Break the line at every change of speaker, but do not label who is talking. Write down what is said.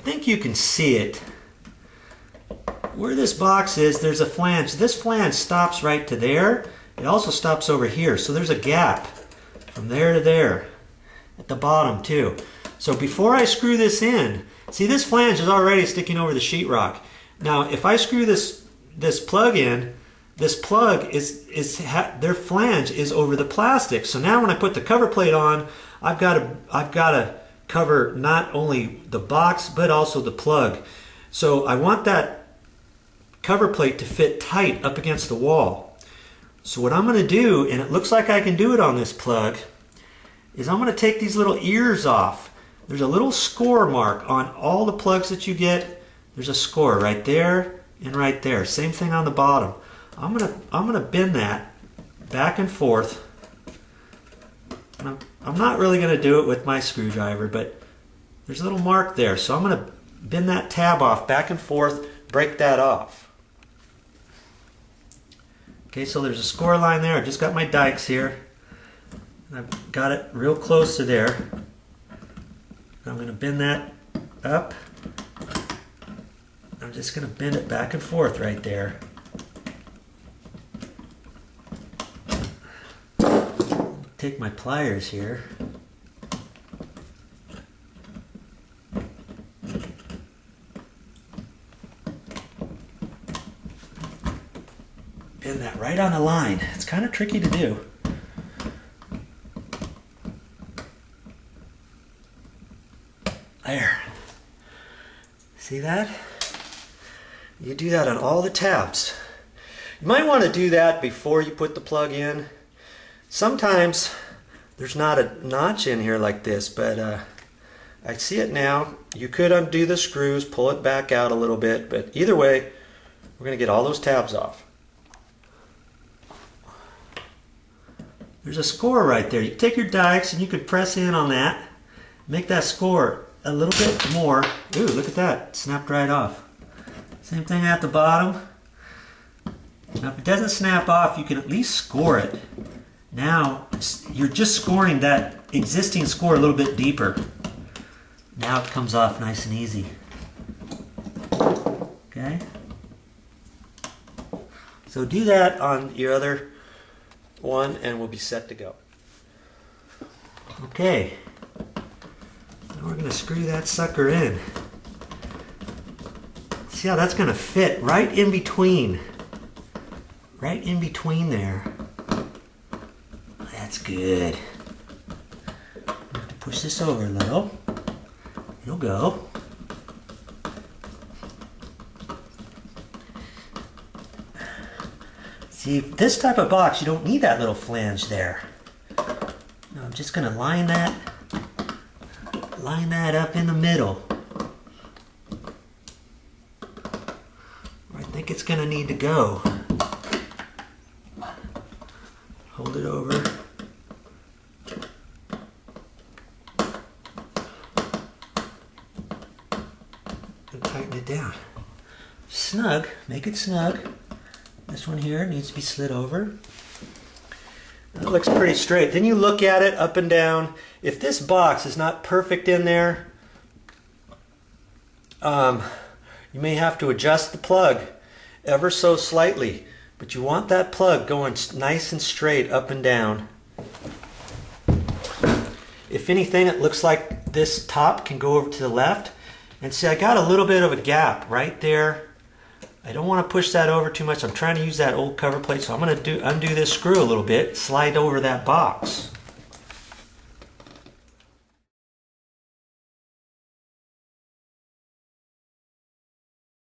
think you can see it. Where this box is, there's a flange. This flange stops right to there. It also stops over here. So there's a gap from there to there at the bottom too. So before I screw this in, see this flange is already sticking over the sheetrock. Now if I screw this plug in, this plug their flange is over the plastic. So now when I put the cover plate on, I've got to cover not only the box but also the plug. So I want that cover plate to fit tight up against the wall. So what I'm going to do, and it looks like I can do it on this plug, is I'm going to take these little ears off. There's a little score mark on all the plugs that you get. There's a score right there and right there. Same thing on the bottom. I'm gonna bend that back and forth. I'm not really going to do it with my screwdriver, but there's a little mark there. So I'm going to bend that tab off back and forth, break that off. Okay, so there's a score line there. I've just got my dikes here. I've got it real close to there. I'm going to bend that up. I'm just going to bend it back and forth right there. Take my pliers here. Bend that right on the line. It's kind of tricky to do. There. See that? You do that on all the tabs. You might want to do that before you put the plug in. Sometimes there's not a notch in here like this, but I see it now. You could undo the screws, pull it back out a little bit, but either way, we're going to get all those tabs off. There's a score right there. You take your dikes and you could press in on that, make that score a little bit more. Ooh, look at that. It snapped right off. Same thing at the bottom. Now if it doesn't snap off, you can at least score it. Now you're just scoring that existing score a little bit deeper. Now it comes off nice and easy. Okay? So do that on your other one and we'll be set to go. Okay. Now we're going to screw that sucker in. See how that's going to fit right in between. Right in between there. That's good. I have to push this over a little. It'll go. See, this type of box, you don't need that little flange there. Now I'm just going to line that up in the middle. Where I think it's going to need to go. Hold it over. And tighten it down. Snug, make it snug. This one here needs to be slid over. That looks pretty straight. Then you look at it up and down. If this box is not perfect in there, you may have to adjust the plug ever so slightly. But you want that plug going nice and straight up and down. If anything, it looks like this top can go over to the left. And see, I got a little bit of a gap right there. I don't want to push that over too much. I'm trying to use that old cover plate, so I'm going to undo this screw a little bit, slide over that box.